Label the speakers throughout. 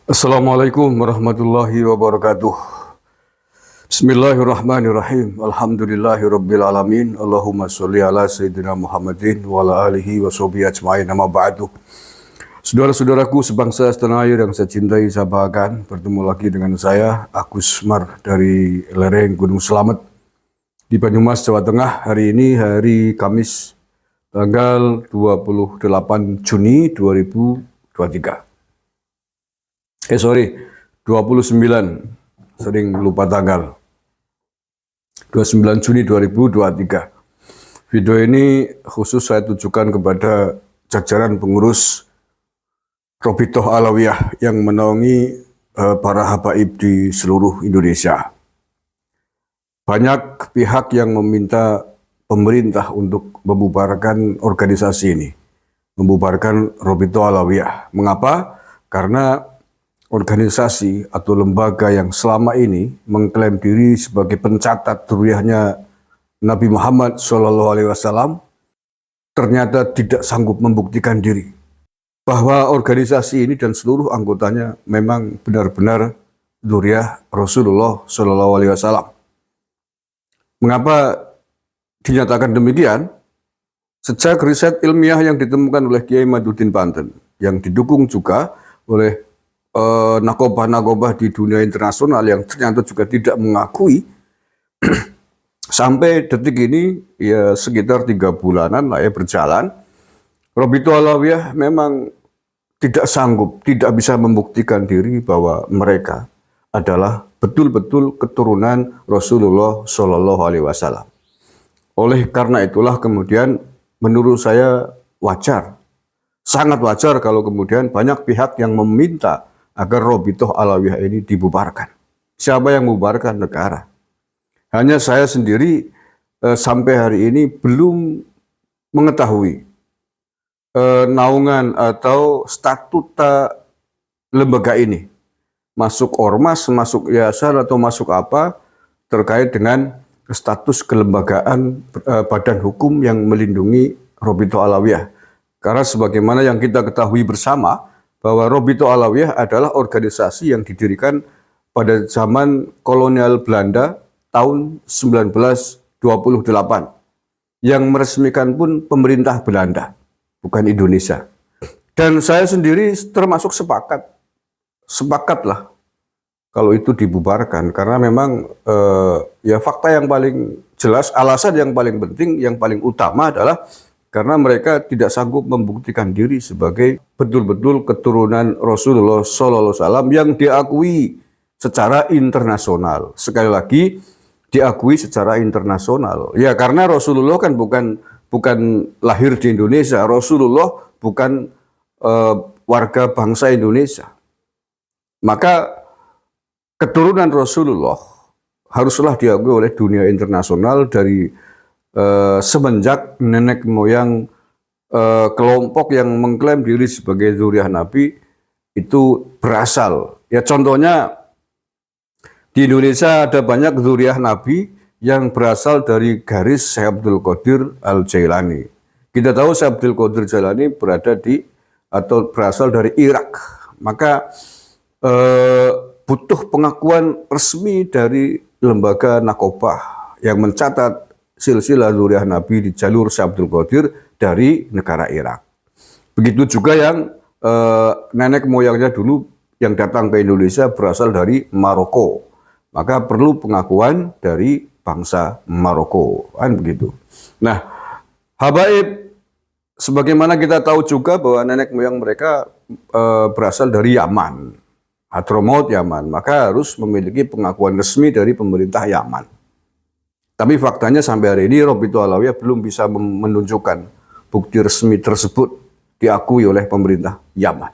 Speaker 1: Assalamualaikum warahmatullahi wabarakatuh. Bismillahirrahmanirrahim. Alhamdulillahirabbil alamin. Allahumma sholli ala sayyidina Muhammadin wa ala alihi wa sahbihi ajmain. Amma ba'du. Saudara-saudaraku sebangsa setanah air yang saya cintai, saya banggakan, bertemu lagi dengan saya Agus Mar dari lereng Gunung Slamet di Banyumas, Jawa Tengah. Hari ini hari Kamis tanggal 28 Juni 2023. 29, sering lupa tanggal. 29 Juni 2023. Video ini khusus saya tujukan kepada jajaran pengurus Robitoh Alawiyah yang menaungi para habaib di seluruh Indonesia. Banyak pihak yang meminta pemerintah untuk membubarkan organisasi ini, membubarkan Robitoh Alawiyah. Mengapa? Karena organisasi atau lembaga yang selama ini mengklaim diri sebagai pencatat dzurriyyahnya Nabi Muhammad SAW ternyata tidak sanggup membuktikan diri bahwa organisasi ini dan seluruh anggotanya memang benar-benar dzurriyyah Rasulullah SAW. Mengapa dinyatakan demikian? Sejak riset ilmiah yang ditemukan oleh Kiai Maduddin Banten yang didukung juga oleh nakobah-nakobah di dunia internasional yang ternyata juga tidak mengakui sampai detik ini ya sekitar 3 bulanan lah ya berjalan, Robitoh Alawiyah memang tidak sanggup, tidak bisa membuktikan diri bahwa mereka adalah betul-betul keturunan Rasulullah SAW. Oleh karena itulah kemudian menurut saya wajar, sangat wajar kalau kemudian banyak pihak yang meminta agar Robitoh Alawiyah ini dibubarkan. Siapa yang membubarkan? Negara. Hanya saya sendiri sampai hari ini belum mengetahui naungan atau statuta lembaga ini. Masuk ormas, masuk yayasan atau masuk apa terkait dengan status kelembagaan badan hukum yang melindungi Robitoh Alawiyah. Karena sebagaimana yang kita ketahui bersama, bahwa Robitoh Alawiyah adalah organisasi yang didirikan pada zaman kolonial Belanda tahun 1928. Yang meresmikan pun pemerintah Belanda, bukan Indonesia. Dan saya sendiri termasuk sepakatlah kalau itu dibubarkan. Karena memang ya fakta yang paling jelas, alasan yang paling penting, yang paling utama adalah karena mereka tidak sanggup membuktikan diri sebagai betul-betul keturunan Rasulullah SAW yang diakui secara internasional. Sekali lagi, diakui secara internasional. Ya karena Rasulullah kan bukan lahir di Indonesia. Rasulullah bukan warga bangsa Indonesia. Maka keturunan Rasulullah haruslah diakui oleh dunia internasional dari semenjak nenek moyang kelompok yang mengklaim diri sebagai dzurriyyah Nabi itu berasal. Ya contohnya di Indonesia ada banyak dzurriyyah Nabi yang berasal dari garis Syekh Abdul Qadir Al-Jailani. Kita tahu Syekh Abdul Qadir Jailani berada di atau berasal dari Irak. Maka butuh pengakuan resmi dari lembaga nakobah yang mencatat silsilah dzurriyyah Nabi di jalur Syekh Abdul Qadir dari negara Irak. Begitu juga yang nenek moyangnya dulu yang datang ke Indonesia berasal dari Maroko. Maka perlu pengakuan dari bangsa Maroko, kan begitu. Nah, habaib sebagaimana kita tahu juga bahwa nenek moyang mereka berasal dari Yaman, Hadramaut Yaman, maka harus memiliki pengakuan resmi dari pemerintah Yaman. Tapi faktanya sampai hari ini Robitoh Alawiyah belum bisa menunjukkan bukti resmi tersebut diakui oleh pemerintah Yaman.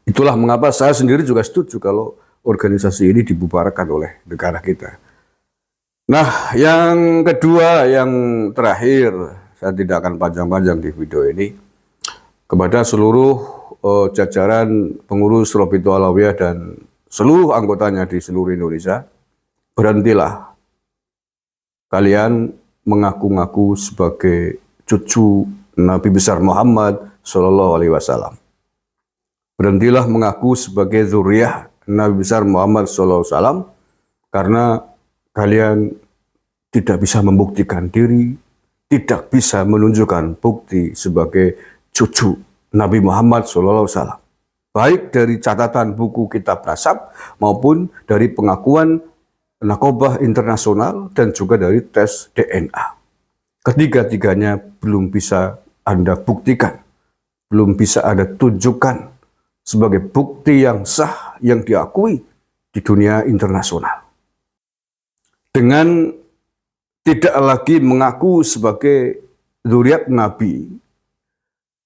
Speaker 1: Itulah mengapa saya sendiri juga setuju kalau organisasi ini dibubarkan oleh negara kita. Nah, yang kedua, yang terakhir, saya tidak akan panjang-panjang di video ini. Kepada seluruh jajaran pengurus Robitoh Alawiyah dan seluruh anggotanya di seluruh Indonesia, berhentilah kalian mengaku-ngaku sebagai cucu Nabi besar Muhammad SAW. Berhentilah mengaku sebagai zuriyah Nabi besar Muhammad SAW, karena kalian tidak bisa membuktikan diri, tidak bisa menunjukkan bukti sebagai cucu Nabi Muhammad SAW. Baik dari catatan buku kitab nasab maupun dari pengakuan Nakobah Internasional dan juga dari tes DNA. Ketiga-tiganya belum bisa Anda buktikan, belum bisa Anda tunjukkan sebagai bukti yang sah yang diakui di dunia internasional. Dengan tidak lagi mengaku sebagai zuriat Nabi,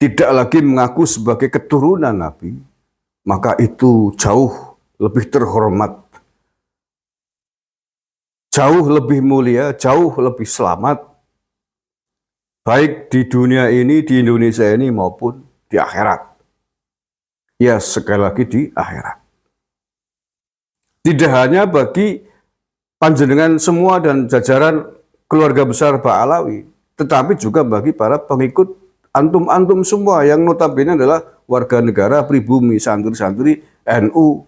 Speaker 1: tidak lagi mengaku sebagai keturunan Nabi, maka itu jauh lebih terhormat, jauh lebih mulia, jauh lebih selamat, baik di dunia ini, di Indonesia ini, maupun di akhirat. Ya, sekali lagi di akhirat. Tidak hanya bagi panjenengan semua dan jajaran keluarga besar Ba'alawi, tetapi juga bagi para pengikut antum-antum semua yang notabene adalah warga negara pribumi, santri-santri NU,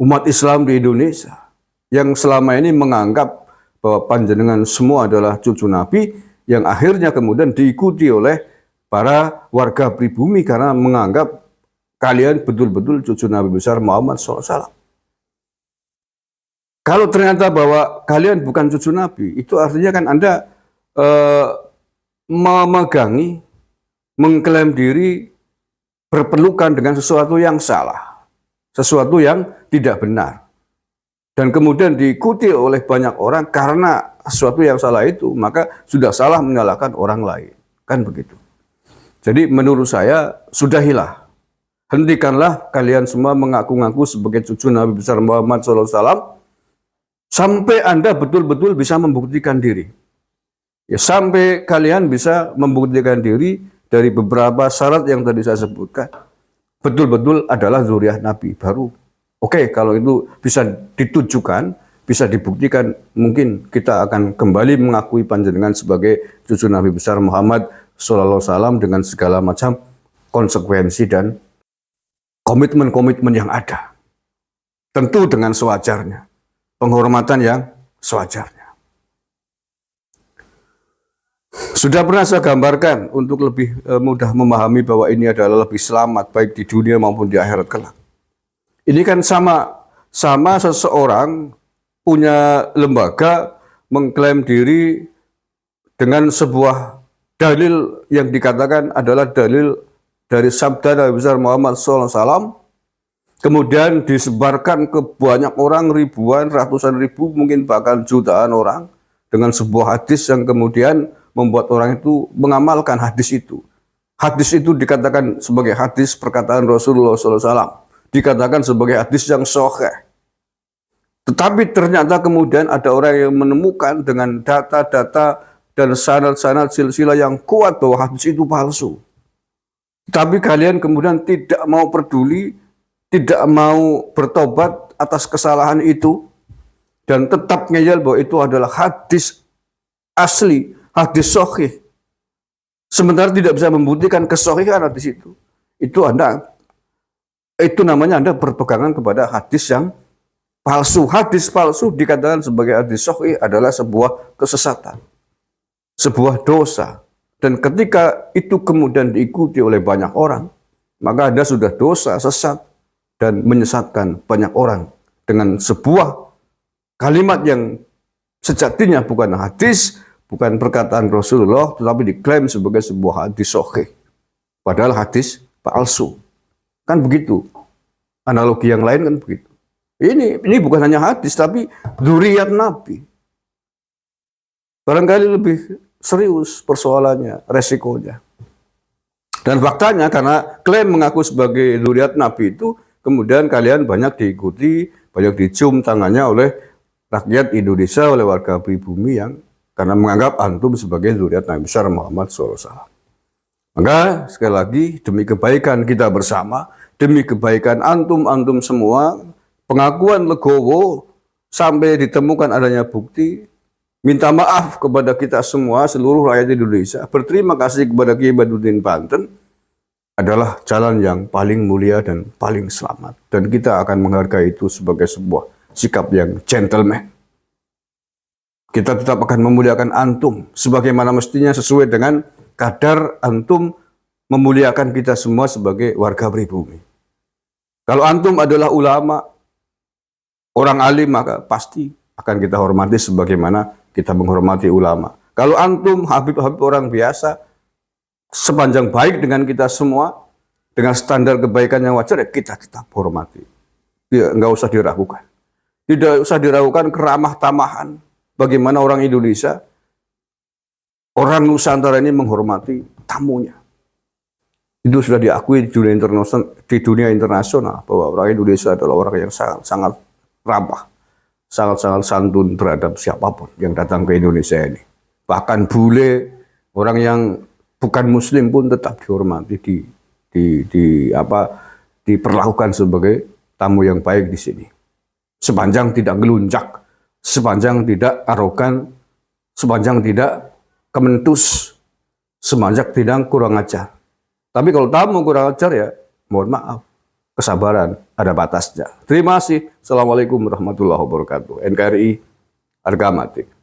Speaker 1: umat Islam di Indonesia, yang selama ini menganggap bahwa panjenengan semua adalah cucu Nabi, yang akhirnya kemudian diikuti oleh para warga pribumi karena menganggap kalian betul-betul cucu Nabi besar Muhammad SAW. Kalau ternyata bahwa kalian bukan cucu Nabi, itu artinya kan Anda memegangi, mengklaim diri, berpelukan dengan sesuatu yang salah, sesuatu yang tidak benar. Dan kemudian diikuti oleh banyak orang karena sesuatu yang salah itu, maka sudah salah menyalahkan orang lain. Kan begitu. Jadi menurut saya, sudahilah. Hentikanlah kalian semua mengaku-ngaku sebagai cucu Nabi besar Muhammad SAW, sampai Anda betul-betul bisa membuktikan diri. Ya, sampai kalian bisa membuktikan diri dari beberapa syarat yang tadi saya sebutkan, betul-betul adalah zuriat Nabi baru. Oke, kalau itu bisa ditujukan, bisa dibuktikan, mungkin kita akan kembali mengakui panjenengan sebagai cucu Nabi besar Muhammad SAW dengan segala macam konsekuensi dan komitmen-komitmen yang ada. Tentu dengan sewajarnya, penghormatan yang sewajarnya. Sudah pernah saya gambarkan untuk lebih mudah memahami bahwa ini adalah lebih selamat baik di dunia maupun di akhirat kelak. Ini kan sama seseorang punya lembaga mengklaim diri dengan sebuah dalil yang dikatakan adalah dalil dari sabda Nabi besar Muhammad SAW, kemudian disebarkan ke banyak orang, ribuan, ratusan ribu, mungkin bahkan jutaan orang, dengan sebuah hadis yang kemudian membuat orang itu mengamalkan hadis itu. Hadis itu dikatakan sebagai hadis perkataan Rasulullah SAW, dikatakan sebagai hadis yang sahih. Tetapi ternyata kemudian ada orang yang menemukan dengan data-data dan sanad-sanad silsilah yang kuat bahwa hadis itu palsu. Tapi kalian kemudian tidak mau peduli, tidak mau bertobat atas kesalahan itu, dan tetap ngeyel bahwa itu adalah hadis asli, hadis sahih. Sementara tidak bisa membuktikan kesahihan hadis itu. Itu namanya Anda berpegangan kepada hadis yang palsu. Hadis palsu dikatakan sebagai hadis sahih adalah sebuah kesesatan, sebuah dosa. Dan ketika itu kemudian diikuti oleh banyak orang, maka Anda sudah dosa, sesat, dan menyesatkan banyak orang dengan sebuah kalimat yang sejatinya bukan hadis, bukan perkataan Rasulullah, tetapi diklaim sebagai sebuah hadis sahih. Padahal hadis palsu. Kan begitu. Analogi yang lain kan begitu. Ini bukan hanya hadis, tapi dzurriyyah Nabi. Barangkali lebih serius persoalannya, resikonya. Dan faktanya karena klaim mengaku sebagai dzurriyyah Nabi itu, kemudian kalian banyak diikuti, banyak dicium tangannya oleh rakyat Indonesia, oleh warga pribumi yang karena menganggap antum sebagai dzurriyyah Nabi besar Muhammad SAW. Maka sekali lagi demi kebaikan kita bersama, demi kebaikan antum-antum semua, pengakuan legowo sampai ditemukan adanya bukti, minta maaf kepada kita semua, seluruh rakyat Indonesia, berterima kasih kepada Kiai Badruddin Banten adalah jalan yang paling mulia dan paling selamat. Dan kita akan menghargai itu sebagai sebuah sikap yang gentleman. Kita tetap akan memuliakan antum sebagaimana mestinya sesuai dengan kadar antum memuliakan kita semua sebagai warga pribumi. Kalau antum adalah ulama, orang alim, maka pasti akan kita hormati sebagaimana kita menghormati ulama. Kalau antum habib-habib orang biasa, sepanjang baik dengan kita semua, dengan standar kebaikan yang wajar, ya kita tetap hormati. Ya, nggak usah diragukan. Tidak usah diragukan keramah tamahan. Bagaimana orang Indonesia, orang Nusantara ini menghormati tamunya. Itu sudah diakui di dunia internasional bahwa orang Indonesia adalah orang yang sangat ramah, sangat santun terhadap siapapun yang datang ke Indonesia ini. Bahkan bule, orang yang bukan Muslim pun tetap dihormati, diperlakukan sebagai tamu yang baik di sini. Sepanjang tidak gelunjak, sepanjang tidak arogan, sepanjang tidak kementus, sepanjang tidak kurang ajar. Tapi kalau tamu kurang ajar, ya mohon maaf, kesabaran ada batasnya. Terima kasih. Assalamualaikum warahmatullahi wabarakatuh. NKRI harga mati.